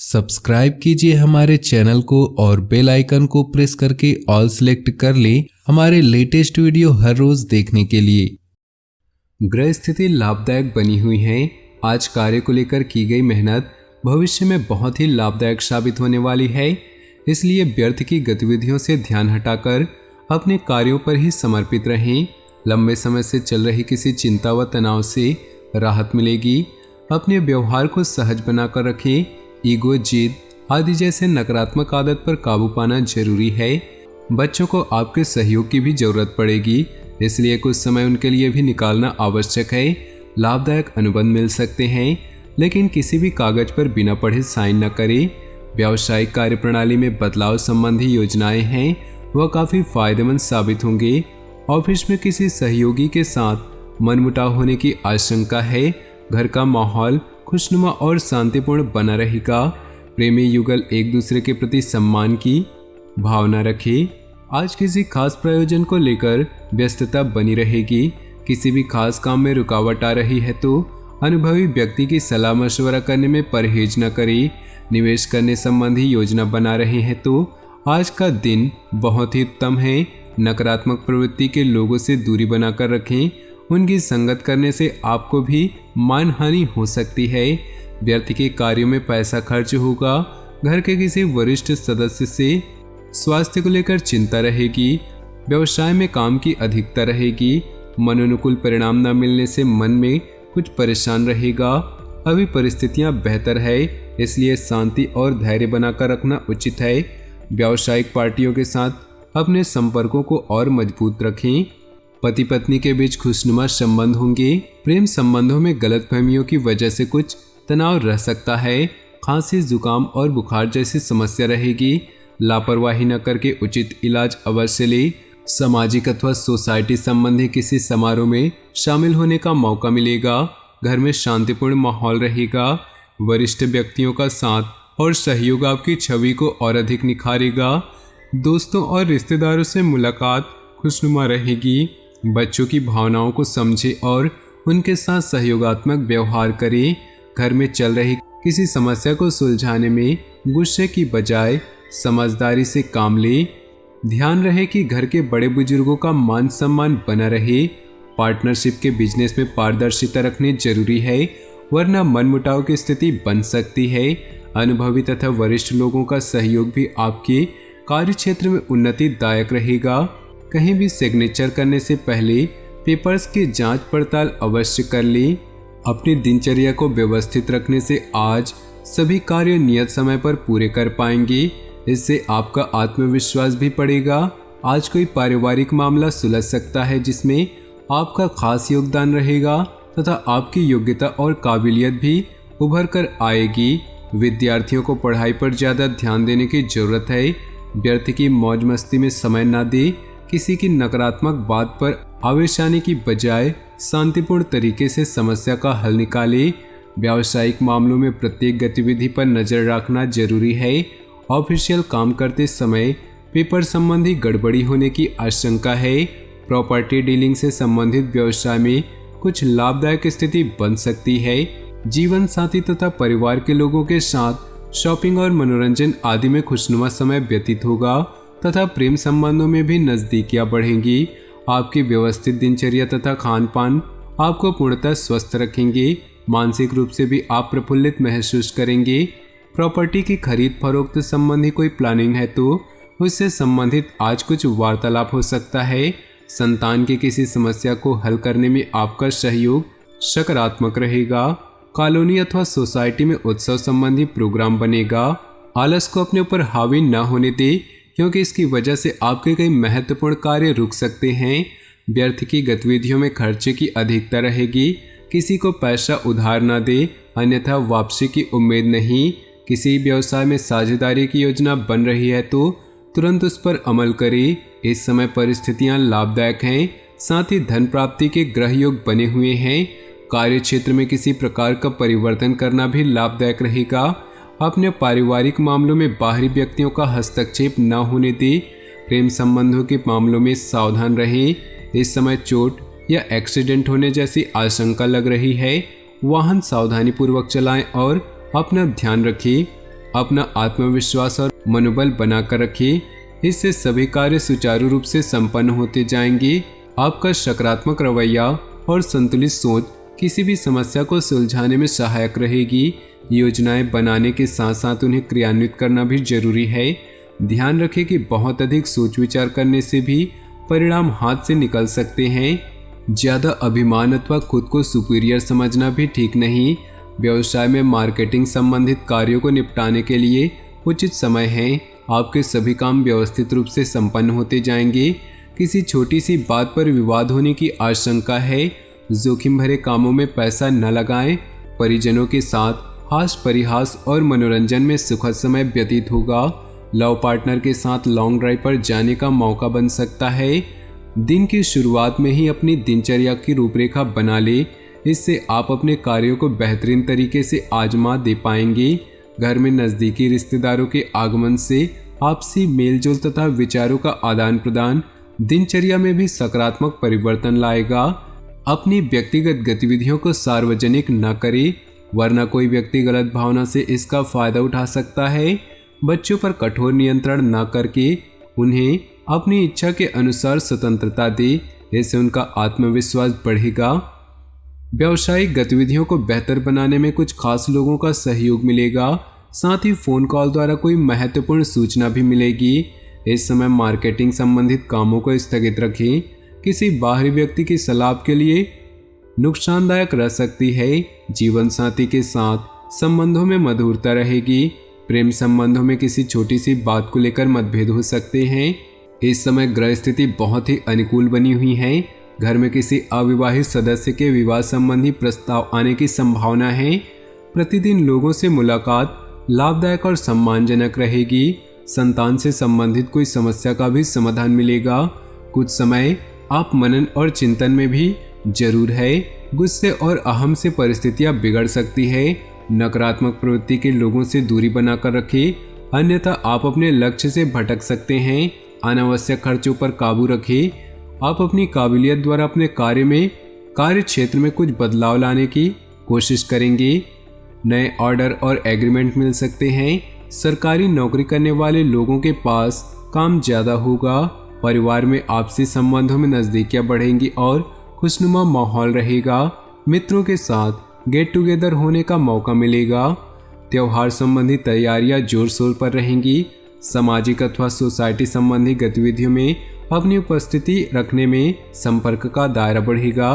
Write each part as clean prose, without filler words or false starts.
Subscribe कीजिए हमारे channel को और बेल आइकन को प्रेस करके ऑल सेलेक्ट कर लें हमारे लेटेस्ट वीडियो हर रोज देखने के लिए। ग्रह स्थिति लाभदायक बनी हुई है। आज कार्य को लेकर की गई मेहनत भविष्य में बहुत ही लाभदायक साबित होने वाली है, इसलिए व्यर्थ की गतिविधियों से ध्यान हटाकर अपने कार्यों पर ही समर्पित रहें। लंबे समय से चल रही किसी चिंता व तनाव से राहत मिलेगी। अपने व्यवहार को सहज बनाकर रखें। ईगो, जिद आदि जैसे नकारात्मक आदत पर काबू पाना जरूरी है। बच्चों को आपके सहयोग की भी जरूरत पड़ेगी, इसलिए कुछ समय उनके लिए भी निकालना आवश्यक है। लाभदायक अनुबंध मिल सकते हैं, लेकिन किसी भी कागज पर बिना पढ़े साइन न करें। व्यावसायिक कार्यप्रणाली में बदलाव संबंधी योजनाएं हैं, वह काफ़ी फायदेमंद साबित होंगे। ऑफिस में किसी सहयोगी के साथ मनमुटाव होने की आशंका है। घर का माहौल खुशनुमा और शांतिपूर्ण बना रहेगा। प्रेमी युगल एक दूसरे के प्रति सम्मान की भावना रखें। आज किसी खास प्रयोजन को लेकर व्यस्तता बनी रहेगी। किसी भी खास काम में रुकावट आ रही है तो अनुभवी व्यक्ति की सलाह मशवरा करने में परहेज न करें। निवेश करने संबंधी योजना बना रहे हैं तो आज का दिन बहुत ही उत्तम है। नकारात्मक प्रवृत्ति के लोगों से दूरी बनाकर रखें। उनकी संगत करने से आपको भी मानहानि हो सकती है। व्यर्थ के कार्यों में पैसा खर्च होगा। घर के किसी वरिष्ठ सदस्य से स्वास्थ्य को लेकर चिंता रहेगी। व्यवसाय में काम की अधिकता रहेगी। मनोनुकूल परिणाम न मिलने से मन में कुछ परेशान रहेगा। अभी परिस्थितियां बेहतर है, इसलिए शांति और धैर्य बनाकर रखना उचित है। व्यावसायिक पार्टियों के साथ अपने संपर्कों को और मजबूत रखें। पति पत्नी के बीच खुशनुमा संबंध होंगे। प्रेम संबंधों में गलतफहमियों की वजह से कुछ तनाव रह सकता है। खांसी, जुकाम और बुखार जैसी समस्या रहेगी। लापरवाही न करके उचित इलाज अवश्य ले। सामाजिक अथवा सोसाइटी संबंधी किसी समारोह में शामिल होने का मौका मिलेगा। घर में शांतिपूर्ण माहौल रहेगा। वरिष्ठ व्यक्तियों का साथ और सहयोग आपकी छवि को और अधिक निखारेगा। दोस्तों और रिश्तेदारों से मुलाकात खुशनुमा रहेगी। बच्चों की भावनाओं को समझे और उनके साथ सहयोगात्मक व्यवहार करें। घर में चल रही किसी समस्या को सुलझाने में गुस्से की बजाय समझदारी से काम लें। ध्यान रहे कि घर के बड़े बुजुर्गों का मान सम्मान बना रहे। पार्टनरशिप के बिजनेस में पारदर्शिता रखनी जरूरी है, वरना मनमुटाव की स्थिति बन सकती है। अनुभवी तथा वरिष्ठ लोगों का सहयोग भी आपके कार्य क्षेत्र में उन्नतिदायक रहेगा। कहीं भी सिग्नेचर करने से पहले पेपर्स की जांच पड़ताल अवश्य कर लें। अपनी दिनचर्या को व्यवस्थित रखने से आज सभी कार्य नियत समय पर पूरे कर पाएंगे। इससे आपका आत्मविश्वास भी बढ़ेगा। आज कोई पारिवारिक मामला सुलझ सकता है जिसमें आपका खास योगदान रहेगा तथा आपकी योग्यता और काबिलियत भी उभर कर आएगी। विद्यार्थियों को पढ़ाई पर ज़्यादा ध्यान देने की जरूरत है। व्यर्थ की मौज मस्ती में समय न दे। किसी की नकारात्मक बात पर आवेश आने की बजाय शांतिपूर्ण तरीके से समस्या का हल निकालें। व्यावसायिक मामलों में प्रत्येक गतिविधि पर नजर रखना जरूरी है। ऑफिशियल काम करते समय पेपर संबंधी गड़बड़ी होने की आशंका है। प्रॉपर्टी डीलिंग से संबंधित व्यवसाय में कुछ लाभदायक स्थिति बन सकती है। जीवन साथी तथा परिवार के लोगों के साथ शॉपिंग और मनोरंजन आदि में खुशनुमा समय व्यतीत होगा तथा प्रेम संबंधों में भी नजदीकियां बढ़ेंगी। आपकी व्यवस्थित दिनचर्या तथा खान पान आपको पूर्णतः स्वस्थ रखेंगे। मानसिक रूप से भी आप प्रफुल्लित महसूस करेंगे। प्रॉपर्टी की खरीद फरोख्त संबंधी कोई प्लानिंग है तो उससे संबंधित आज कुछ वार्तालाप हो सकता है। संतान की किसी समस्या को हल करने में आपका सहयोग सकारात्मक रहेगा। कॉलोनी अथवा सोसाइटी में उत्सव संबंधी प्रोग्राम बनेगा। आलस को अपने ऊपर हावी न होने दे, क्योंकि इसकी वजह से आपके कई महत्वपूर्ण कार्य रुक सकते हैं। व्यर्थ की गतिविधियों में खर्चे की अधिकता रहेगी। किसी को पैसा उधार न दे, अन्यथा वापसी की उम्मीद नहीं। किसी व्यवसाय में साझेदारी की योजना बन रही है तो तुरंत उस पर अमल करें। इस समय परिस्थितियां लाभदायक हैं, साथ ही धन प्राप्ति के ग्रह योग बने हुए हैं। कार्य क्षेत्र में किसी प्रकार का परिवर्तन करना भी लाभदायक रहेगा। अपने पारिवारिक मामलों में बाहरी व्यक्तियों का हस्तक्षेप न होने दें। प्रेम संबंधों के मामलों में सावधान रहें। इस समय चोट या एक्सीडेंट होने जैसी आशंका लग रही है। वाहन सावधानी पूर्वक चलाएं और अपना ध्यान रखें। अपना आत्मविश्वास और मनोबल बनाकर रखें। इससे सभी कार्य सुचारू रूप से संपन्न होते जाएंगे। आपका सकारात्मक रवैया और संतुलित सोच किसी भी समस्या को सुलझाने में सहायक रहेगी। योजनाएं बनाने के साथ साथ उन्हें क्रियान्वित करना भी जरूरी है। ध्यान रखें कि बहुत अधिक सोच विचार करने से भी परिणाम हाथ से निकल सकते हैं। ज़्यादा अभिमान अथवा खुद को सुपीरियर समझना भी ठीक नहीं। व्यवसाय में मार्केटिंग संबंधित कार्यों को निपटाने के लिए उचित समय है। आपके सभी काम व्यवस्थित रूप से संपन्न होते जाएंगे। किसी छोटी सी बात पर विवाद होने की आशंका है। जोखिम भरे कामों में पैसा न लगाएं। परिजनों के साथ हास परिहास और मनोरंजन में सुखद समय व्यतीत होगा। लव पार्टनर के साथ लॉन्ग ड्राइव पर जाने का मौका बन सकता है। दिन की शुरुआत में ही अपनी दिनचर्या की रूपरेखा बना ले। इससे आप अपने कार्यों को बेहतरीन तरीके से आजमा दे पाएंगे। घर में नज़दीकी रिश्तेदारों के आगमन से आपसी मेलजोल तथा विचारों का आदान प्रदान दिनचर्या में भी सकारात्मक परिवर्तन लाएगा। अपनी व्यक्तिगत गतिविधियों को सार्वजनिक न करें, वरना कोई व्यक्ति गलत भावना से इसका फायदा उठा सकता है। बच्चों पर कठोर नियंत्रण न करके उन्हें अपनी इच्छा के अनुसार स्वतंत्रता दे। इससे उनका आत्मविश्वास बढ़ेगा। व्यावसायिक गतिविधियों को बेहतर बनाने में कुछ खास लोगों का सहयोग मिलेगा। साथ ही फोन कॉल द्वारा कोई महत्वपूर्ण सूचना भी मिलेगी। इस समय मार्केटिंग संबंधित कामों को स्थगित रखें। किसी बाहरी व्यक्ति की सलाह के लिए नुकसानदायक रह सकती है। जीवन साथी के साथ संबंधों में मधुरता रहेगी। प्रेम संबंधों में किसी छोटी सी बात को लेकर मतभेद हो सकते हैं। इस समय ग्रह स्थिति बहुत ही अनुकूल बनी हुई है। घर में किसी अविवाहित सदस्य के विवाह संबंधी प्रस्ताव आने की संभावना है। प्रतिदिन लोगों से मुलाकात लाभदायक और सम्मानजनक रहेगी। संतान से संबंधित कोई समस्या का भी समाधान मिलेगा। कुछ समय आप मनन और चिंतन में भी जरूर है। गुस्से और अहम से परिस्थितियां बिगड़ सकती है। नकारात्मक प्रवृत्ति के लोगों से दूरी बनाकर रखें, अन्यथा आप अपने लक्ष्य से भटक सकते हैं। अनावश्यक खर्चों पर काबू रखें। आप अपनी काबिलियत द्वारा अपने कार्य क्षेत्र में कुछ बदलाव लाने की कोशिश करेंगे। नए ऑर्डर और एग्रीमेंट मिल सकते हैं। सरकारी नौकरी करने वाले लोगों के पास काम ज़्यादा होगा। परिवार में आपसी संबंधों में नज़दीकियाँ बढ़ेंगी और खुशनुमा माहौल रहेगा। मित्रों के साथ गेट टुगेदर होने का मौका मिलेगा। त्यौहार संबंधी तैयारियां जोर शोर पर रहेंगी। सामाजिक अथवा सोसाइटी संबंधी गतिविधियों में अपनी उपस्थिति रखने में संपर्क का दायरा बढ़ेगा।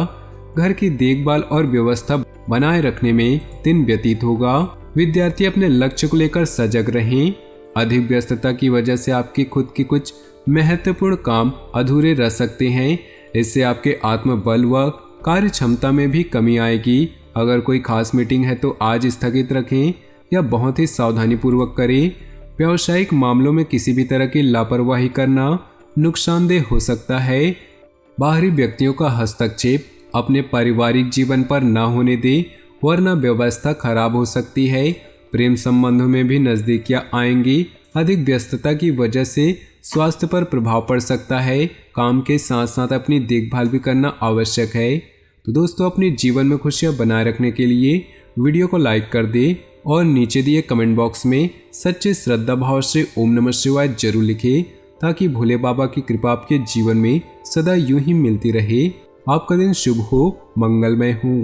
घर की देखभाल और व्यवस्था बनाए रखने में दिन व्यतीत होगा। विद्यार्थी अपने लक्ष्य को लेकर सजग रहें। अधिक व्यस्तता की वजह से आपके खुद के कुछ महत्वपूर्ण काम अधूरे रह सकते हैं। इससे आपके आत्मबल व कार्य क्षमता में भी कमी आएगी। अगर कोई खास मीटिंग है तो आज स्थगित रखें या बहुत ही सावधानी पूर्वक करें। व्यावसायिक मामलों में किसी भी तरह की लापरवाही करना नुकसानदेह हो सकता है। बाहरी व्यक्तियों का हस्तक्षेप अपने पारिवारिक जीवन पर न होने दें, वरना व्यवस्था खराब हो सकती है। प्रेम संबंधों में भी नज़दीकियां आएंगी। अधिक व्यस्तता की वजह से स्वास्थ्य पर प्रभाव पड़ सकता है। काम के साथ साथ अपनी देखभाल भी करना आवश्यक है। तो दोस्तों, अपने जीवन में खुशियां बनाए रखने के लिए वीडियो को लाइक कर दें और नीचे दिए कमेंट बॉक्स में सच्चे श्रद्धा भाव से ओम नमः शिवाय जरूर लिखें, ताकि भोले बाबा की कृपा आपके जीवन में सदा यूं ही मिलती रहे। आपका दिन शुभ हो, मंगलमय हो।